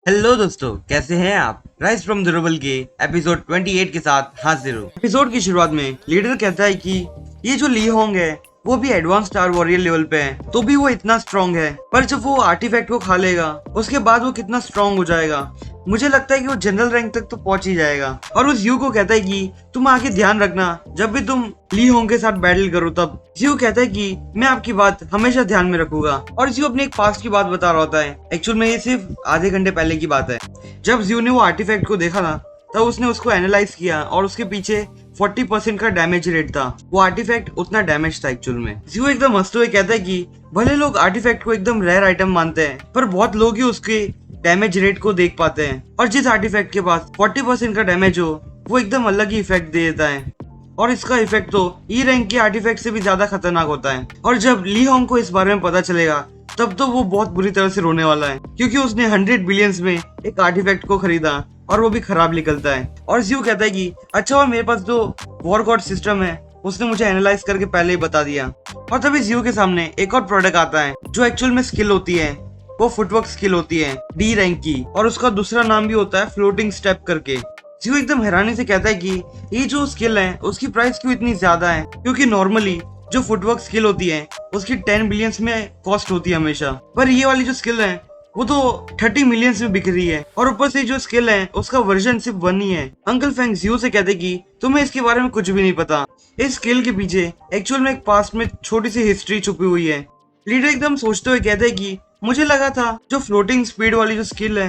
Hello दोस्तों, कैसे हैं आप। राइज फ्रॉम दुरबल के एपिसोड 28 के साथ हाजिर हूँ। एपिसोड की शुरुआत में लीडर कहता है कि ये जो ली होंग है वो भी एडवांस स्टार वॉरियर लेवल पे है, तो भी वो इतना स्ट्रांग है। पर जब वो आर्टिफैक्ट को खा लेगा उसके बाद वो कितना स्ट्रांग हो जाएगा। मुझे लगता है कि वो जनरल रैंक तक तो पहुंच ही जाएगा। और उस यू को कहता है कि तुम आगे ध्यान रखना, जब भी तुम ली होंग के साथ बैटल करो तब। जियो कहता है कि मैं आपकी बात हमेशा ध्यान में रखूंगा। और जियो अपने एक पास्ट की बात बता रहा होता है। एक्चुअल में ये सिर्फ आधे घंटे पहले की बात है। जब जियो ने वो आर्टिफैक्ट को देखा ना, तब उसने उसको एनालाइज किया और उसके पीछे 40% का डैमेज रेट था। वो आर्टिफैक्ट उतना डैमेज था एक्चुअल में। जियो एकदम हंसते हुए कहता है कि भले लोग आर्टिफैक्ट को एकदम रेयर आइटम मानते हैं, पर बहुत लोग ही उसके डैमेज रेट को देख पाते हैं। और जिस आर्टिफैक्ट के पास 40% का डैमेज हो, वो एकदम अलग ही इफेक्ट दे देता है। और इसका इफेक्ट तो ई रैंक के आर्टिफैक्ट से भी ज्यादा खतरनाक होता है। और जब ली होंग को इस बारे में पता चलेगा, तब तो वो बहुत बुरी तरह से रोने वाला है, क्योंकि उसने 100 बिलियंस में एक आर्टिफैक्ट को खरीदा और वो भी खराब निकलता है। और जियो कहता है कि अच्छा हुआ मेरे पास जो वॉर गॉड सिस्टम है उसने मुझे एनालाइज करके पहले ही बता दिया। और तभी जियो के सामने एक और प्रोडक्ट आता है जो एक्चुअल में स्किल होती है। वो फुटवर्क स्किल होती है डी रैंक की, और उसका दूसरा नाम भी होता है फ्लोटिंग स्टेप करके। जियो एकदम हैरानी से कहता है कि ये जो स्किल है उसकी प्राइस क्यों इतनी ज्यादा है, क्योंकि नॉर्मली जो फुटवर्क स्किल होती है उसकी 10 बिलियंस में कॉस्ट होती है हमेशा, पर ये वाली जो स्किल है वो तो 30 मिलियंस में बिक रही है। और ऊपर से जो स्किल है उसका वर्जन सिर्फ 1 ही है। अंकल फैंग जियो से कहते कि तुम्हें इसके बारे में कुछ भी नहीं पता। इस स्किल के पीछे एक्चुअल में एक पास्ट में छोटी सी हिस्ट्री छुपी हुई है। लीडर एकदम सोचते हुए कहते हैं कि मुझे लगा था जो फ्लोटिंग स्पीड वाली जो स्किल है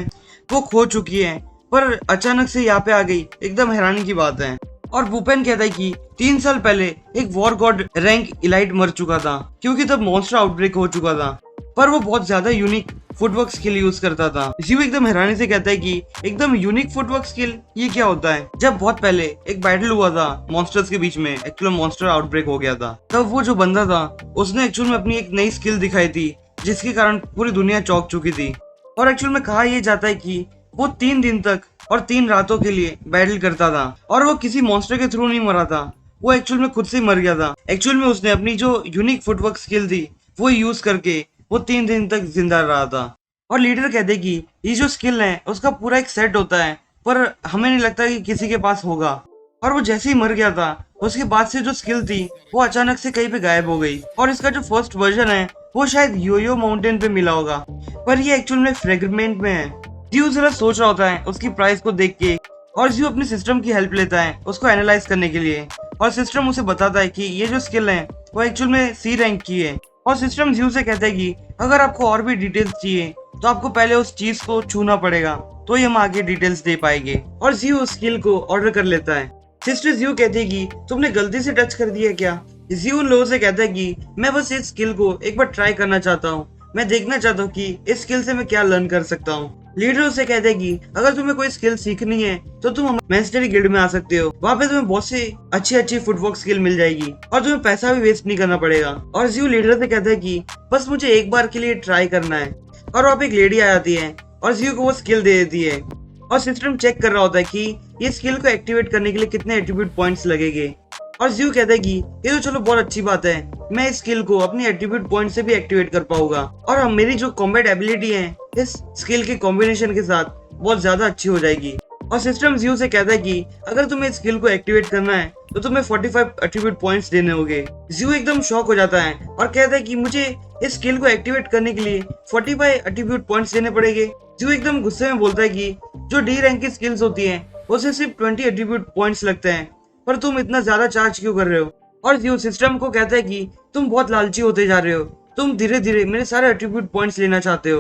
वो खो चुकी है, पर अचानक से यहाँ पे आ गई, एकदम हैरानी की बात है। और भूपेन कहता है कि 3 साल पहले एक वॉर गॉड रैंक इलाइट मर चुका था, क्योंकि तब मॉन्स्टर आउटब्रेक हो चुका था, पर वो बहुत ज्यादा यूनिक फुटवर्क स्किल यूज करता था। जियो एकदम हैरानी से कहता है कि एकदम यूनिक फुटवर्क स्किल ये क्या होता है। जब बहुत पहले एक बैटल हुआ था मॉन्स्टर्स के बीच में, एक्चुअल मॉन्स्टर आउटब्रेक हो गया था, तब वो जो बंदा था उसने एक्चुअल में अपनी एक नई स्किल दिखाई थी, जिसके कारण पूरी दुनिया चौंक चुकी थी। और एक्चुअल में कहा यह जाता है कि वो 3 दिन तक और 3 रातों के लिए बैटल करता था, और वो किसी मॉन्स्टर के थ्रू नहीं मरा था, वो एक्चुअल में खुद से मर गया था। एक्चुअल में उसने अपनी जो यूनिक फुटवर्क स्किल थी वो यूज करके वो 3 दिन तक जिंदा रहा था। और लीडर कहते कि ये जो स्किल है उसका पूरा एक सेट होता है, पर हमें नहीं लगता कि किसी के पास होगा। और वो जैसे ही मर गया था उसके बाद से जो स्किल थी वो अचानक से कहीं पे गायब हो गई। और इसका जो फर्स्ट वर्जन है वो शायद योयो माउंटेन पे मिला होगा, पर ये एक्चुअल में फ्रेगमेंट में है। जियो जरा सोच रहा होता है उसकी प्राइस को देख के, और जियो अपने सिस्टम की हेल्प लेता है उसको एनालाइज करने के लिए। और सिस्टम उसे बताता है कि ये जो स्किल है वो एक्चुअल में सी रैंक की है। और सिस्टम जियो से कहता है कि अगर आपको और भी डिटेल्स चाहिए तो आपको पहले उस चीज को छूना पड़ेगा, तो ही हम आगे डिटेल्स दे पाएंगे। और जियो उस स्किल को ऑर्डर कर लेता है। सिस्टर जियो कहती है कि तुमने गलती से टच कर दिया क्या। जियो उन लोगों से कहता है कि मैं बस इस स्किल को एक बार ट्राई करना चाहता हूँ, मैं देखना चाहता हूँ कि इस स्किल से मैं क्या लर्न कर सकता हूँ। लीडर उसे कहते हैं कि अगर तुम्हें कोई स्किल सीखनी है तो तुम मैस्टरी गिल्ड में आ सकते हो, वहाँ पे तुम्हें बहुत सी अच्छी अच्छी फुटवर्क स्किल मिल जाएगी और तुम्हें पैसा भी वेस्ट नहीं करना पड़ेगा। और जियो लीडर से कहता है कि बस मुझे एक बार के लिए ट्राई करना है। और वहाँ पे एक लेडी आ जाती है और जियो को वो स्किल दे देती है। और सिस्टम चेक कर रहा होता है कि ये स्किल को एक्टिवेट करने के लिए कितने एट्रीब्यूट पॉइंट्स लगेंगे। और जियो कहता है कि ये तो चलो बहुत अच्छी बात है, मैं इस स्किल को अपनी एट्रीब्यूट पॉइंट से भी एक्टिवेट कर पाऊंगा, और मेरी जो कॉम्बैट एबिलिटी है इस स्किल के कॉम्बिनेशन के साथ बहुत ज्यादा अच्छी हो जाएगी। और सिस्टम जियो से कहता है कि अगर तुम्हें इस स्किल को एक्टिवेट करना है तो तुम्हें 45 एट्रीब्यूट पॉइंट्स देने होंगे। जियो एकदम शॉक हो जाता है और कहता है कि मुझे इस स्किल को एक्टिवेट करने के लिए 45 एट्रीब्यूट पॉइंट्स देने पड़ेंगे। जियो एकदम गुस्से में बोलता है कि जो डी रैंक की स्किल्स होती हैं उसे सिर्फ 20 एट्रीब्यूट पॉइंट्स लगते हैं, पर तुम इतना ज्यादा चार्ज क्यों कर रहे हो। और जियो सिस्टम को कहता है कि तुम बहुत लालची होते जा रहे हो, तुम धीरे धीरे मेरे सारे एट्रीब्यूट पॉइंट्स लेना चाहते हो।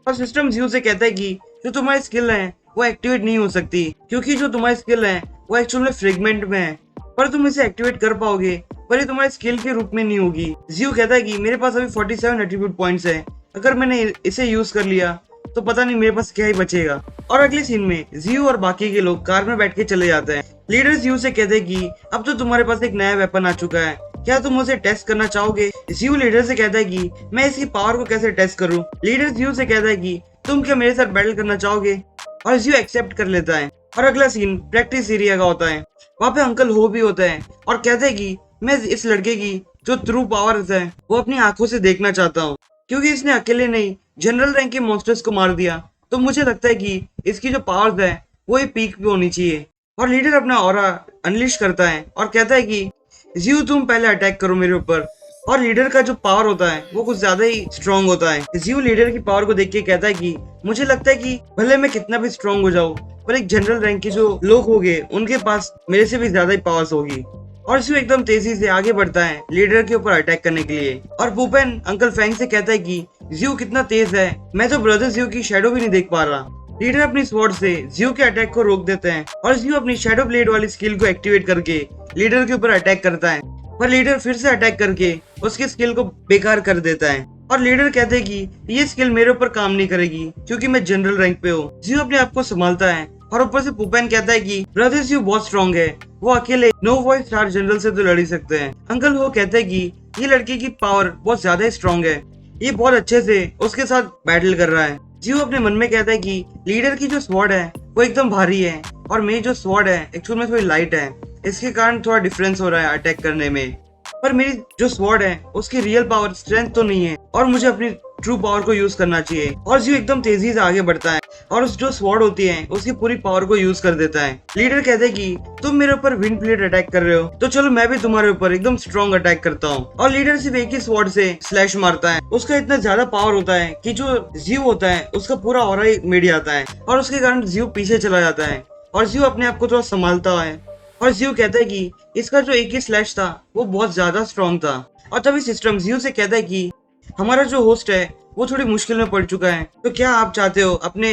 और सिस्टम जियो से कहता है कि जो तुम्हारी स्किल है वो एक्टिवेट नहीं हो सकती, क्योंकि जो तुम्हारी स्किल है वो एक्चुअल में फ्रेगमेंट में है, पर तुम इसे एक्टिवेट कर पाओगे, पर ये तुम्हारी स्किल के रूप में नहीं होगी। जियो कहता है कि मेरे पास अभी 47 एट्रीब्यूट पॉइंट्स है, अगर मैंने इसे यूज कर लिया तो पता नहीं मेरे पास क्या ही बचेगा। और अगले सीन में जियो और बाकी के लोग कार में बैठ के चले जाते हैं। लीडर जियो से कहते हैं कि अब तो तुम्हारे पास एक नया वेपन आ चुका है, क्या तुम उसे टेस्ट करना चाहोगे। जियो लीडर से कहता है कि मैं इसकी पावर को कैसे टेस्ट करूं। लीडर जियो से कहता है कि तुम क्या मेरे साथ बैटल करना चाहोगे, और जियो एक्सेप्ट कर लेता है। और अगला सीन प्रैक्टिस एरिया का होता है। वहाँ पे अंकल हो भी होता है और कहते हैं कि मैं इस लड़के की जो ट्रू पावर्स है वो अपनी आंखों से देखना चाहता हूँ, क्योंकि इसने अकेले नहीं जनरल रैंक के मॉन्स्टर्स को मार दिया तो मुझे लगता है कि इसकी जो पावर्स है वो ये पीक पे होनी चाहिए। और लीडर अपना ऑरा अनलिश करता है और कहता है कि जियो तुम पहले अटैक करो मेरे ऊपर। और लीडर का जो पावर होता है वो कुछ ज्यादा ही स्ट्रांग होता है। जियो लीडर की पावर को देख के कहता है कि मुझे लगता है कि भले मैं कितना भी स्ट्रांग हो जाऊं, पर एक जनरल रैंक के जो लोग होंगे उनके पास मेरे से भी ज्यादा ही पावर्स होगी। और जियो एकदम तेजी से आगे बढ़ता है लीडर के ऊपर अटैक करने के लिए। और पुपेन अंकल फैंग से कहता है कि जियो कितना तेज है, मैं तो ब्रदर जियो की शेडो भी नहीं देख पा रहा। लीडर अपनी स्वॉर्ड से जियो के अटैक को रोक देते हैं और जियो अपनी शेडो ब्लेड वाली स्किल को एक्टिवेट करके लीडर के ऊपर अटैक करता है। पर लीडर फिर से अटैक करके उसकी स्किल को बेकार कर देता है। और लीडर कहते हैं कि ये स्किल मेरे ऊपर काम नहीं करेगी क्योंकि मैं जनरल रैंक पे हूँ। जियो अपने आप को संभालता है और ऊपर से पुपेन कहता है कि ब्रदर जियो बहुत स्ट्रॉन्ग है, वो अकेले नो वॉइस स्टार जनरल से तो लड़ ही सकते हैं। अंकल वो कहते हैं कि ये लड़की की पावर बहुत ज्यादा स्ट्रॉन्ग है, ये बहुत अच्छे से उसके साथ बैटल कर रहा है। जियो अपने मन में कहता है कि लीडर की जो स्वॉर्ड है वो एकदम भारी है और मेरी जो स्वॉर्ड है एक्चुअल में थोड़ी लाइट है, इसके कारण थोड़ा डिफरेंस हो रहा है अटैक करने में। पर मेरी जो स्वॉर्ड है उसकी रियल पावर स्ट्रेंथ तो नहीं है और मुझे अपनी ट्रू पावर को यूज करना चाहिए। और जियो एकदम तेजी से आगे बढ़ता है और उस जो स्वॉर्ड होती है उसकी पूरी पावर को यूज कर देता है। लीडर कहते हैं कि तुम मेरे ऊपर विंड ब्लेड अटैक कर रहे हो तो चलो मैं भी तुम्हारे ऊपर एकदम स्ट्रॉन्ग अटैक करता हूँ। और लीडर सिर्फ एक ही स्वॉर्ड से स्लैश मारता है, उसका इतना ज्यादा पावर होता है कि जो जियो होता है उसका पूरा ऑरा ही मिट जाता है और उसके कारण जियो पीछे चला जाता है। और जियो अपने आप को थोड़ा संभालता है और जियो कहता है कि इसका जो एक ही स्लैश था वो बहुत ज्यादा स्ट्रॉन्ग था। और तभी सिस्टम जियो से कहता है कि हमारा जो होस्ट है वो थोड़ी मुश्किल में पड़ चुका है, तो क्या आप चाहते हो अपने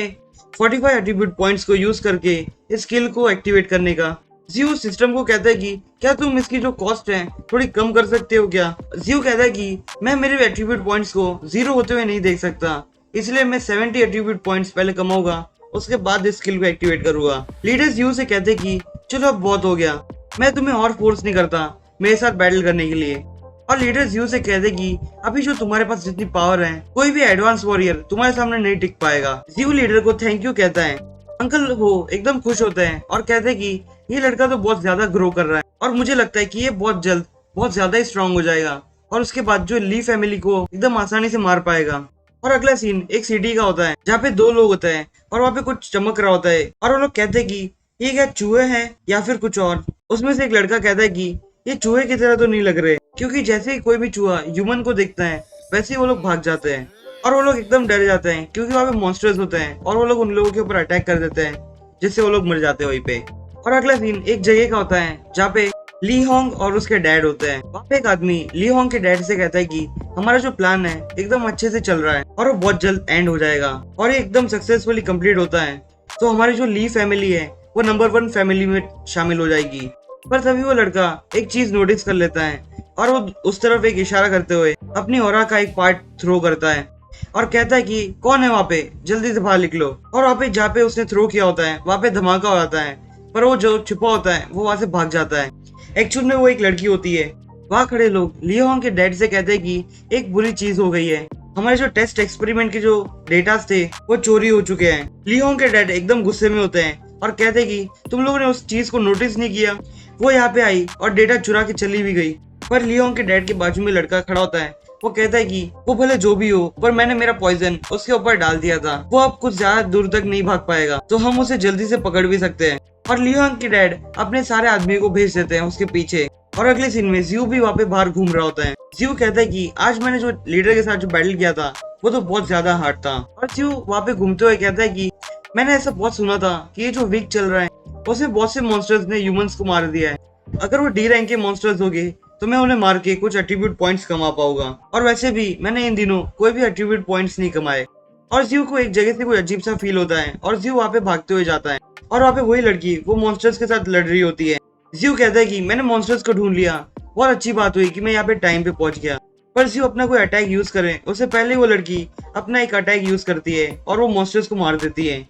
45 एट्रीब्यूट पॉइंट्स को यूज करके इस स्किल को एक्टिवेट करने का। जियो सिस्टम को कहता है कि क्या तुम इसकी जो कॉस्ट है थोड़ी कम कर सकते हो क्या। जियो कहता है कि मैं मेरे एट्रीब्यूट पॉइंट्स को 0 होते हुए नहीं देख सकता, इसलिए मैं 70 एट्रीब्यूट पॉइंट्स पहले कमाऊंगा, उसके बाद इस स्किल को एक्टिवेट करूंगा। लीडर्स जियो से कहते कि चलो अब बहुत हो गया, मैं तुम्हें और फोर्स नहीं करता मेरे साथ बैटल करने के लिए। और लीडर जियो से कहते कि अभी जो तुम्हारे पास जितनी पावर है कोई भी एडवांस वॉरियर तुम्हारे सामने नहीं टिक पाएगा। जियो लीडर को थैंक यू कहता है। अंकल वो एकदम खुश होते हैं और कहते हैं कि ये लड़का तो बहुत ज्यादा ग्रो कर रहा है और मुझे लगता है कि ये बहुत जल्द बहुत ज्यादा ही स्ट्रांग हो जाएगा और उसके बाद जो ली फैमिली को एकदम आसानी से मार पाएगा। और अगला सीन एक सिटी का होता है जहाँ पे 2 लोग होते हैं और वहाँ पे कुछ चमक रहा होता है और वो लोग कहते हैं कि ये क्या चूहे हैं या फिर कुछ और। उसमें से एक लड़का कहता है कि ये चूहे की तरह तो नहीं लग रहे, क्योंकि जैसे ही कोई भी चूहा ह्यूमन को देखता है वैसे ही वो लोग भाग जाते हैं और वो लोग एकदम डर जाते हैं क्योंकि वहाँ पे मॉन्स्टर्स होते हैं और वो लोग उन लोगों के ऊपर अटैक कर देते हैं जिससे वो लोग मर जाते हैं वहीं पे। और अगला सीन एक जगह का होता है जहाँ पे ली होंग और उसके डैड होते हैं। वहाँ पे एक आदमी ली होंग के डैड से कहता है कि हमारा जो प्लान है एकदम अच्छे से चल रहा है और वो बहुत जल्द एंड हो जाएगा और ये एकदम सक्सेसफुली कंप्लीट होता है, तो हमारी जो ली फैमिली है वो नंबर 1 फैमिली में शामिल हो जाएगी। पर तभी वो लड़का एक चीज नोटिस कर लेता है और वो उस तरफ एक इशारा करते हुए अपनी ऑरा का एक पार्ट थ्रो करता है और कहता है कि कौन है वहाँ पे, जल्दी से बाहर निकलो। और वहाँ पे जहाँ पे उसने थ्रो किया होता है वहाँ पे धमाका हो जाता है, पर वो जो छुपा होता है वो वहाँ से भाग जाता है। एक्चुअल में वो एक लड़की होती है। वहाँ खड़े लोग लियोंग के डैड से कहते हैं कि एक बुरी चीज हो गई है, हमारे जो टेस्ट एक्सपेरिमेंट के जो डेटास थे वो चोरी हो चुके हैं। लियोंग के डैड एकदम गुस्से में होते हैं और कहते हैं कि तुम लोगों ने उस चीज को नोटिस नहीं किया, वो यहाँ पे आई और डेटा चुरा के चली भी गई। पर लियोंग के डैड के बाजू में लड़का खड़ा होता है, वो कहता है कि वो भले जो भी हो पर मैंने मेरा पॉइजन उसके ऊपर डाल दिया था, वो अब कुछ ज्यादा दूर तक नहीं भाग पाएगा, तो हम उसे जल्दी से पकड़ भी सकते हैं। और लियोंग के डैड अपने सारे आदमी को भेज देते हैं उसके पीछे। और अगले सीन में जियो भी वहाँ पे बाहर घूम रहा होता है। जियो कहता है कि आज मैंने जो लीडर के साथ जो बैटल किया था वो तो बहुत ज्यादा हार्ड था। और जियो वहाँ पे घूमते हुए कहता है कि मैंने ऐसा बहुत सुना था कि ये जो वीक चल रहा है उसमें बहुत से मॉन्स्टर्स ने ह्यूमंस को मार दिया है, अगर वो डी रैंक के मॉन्स्टर्स हो गए तो मैं उन्हें मार के कुछ एट्रीब्यूट पॉइंट्स कमा पाऊंगा। और वैसे भी मैंने इन दिनों कोई भी एट्रीब्यूट पॉइंट्स नहीं कमाए। और जियो को एक जगह से कोई अजीब सा फील होता है और जियो वहाँ पे भागते हुए जाता है और वहाँ पे वही लड़की वो मॉन्स्टर्स के साथ लड़ रही होती है। जियो कहता है कि मैंने मॉन्स्टर्स को ढूंढ लिया, बहुत अच्छी बात हुई कि मैं यहाँ पे टाइम पे पहुंच गया। पर जियो अपना कोई अटैक यूज करे उससे पहले वो लड़की अपना एक अटैक यूज करती है और वो मॉन्स्टर्स को मार देती है।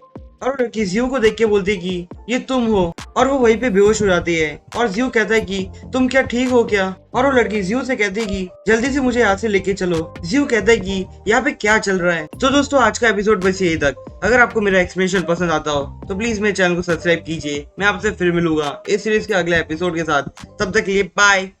और वो लड़की जियो को देख के बोलती है कि ये तुम हो, और वो वहीं पे बेहोश हो जाती है। और जियो कहता है कि तुम क्या ठीक हो क्या। और वो लड़की जियो से कहती है कि जल्दी से मुझे यहाँ से लेके चलो। जियो कहता है कि यहाँ पे क्या चल रहा है। तो दोस्तों आज का एपिसोड बस यही तक। अगर आपको मेरा एक्सप्लेनेशन पसंद आता हो तो प्लीज मेरे चैनल को सब्सक्राइब कीजिए। मैं आपसे फिर मिलूंगा इस सीरीज के अगले एपिसोड के साथ, तब तक के लिए बाय।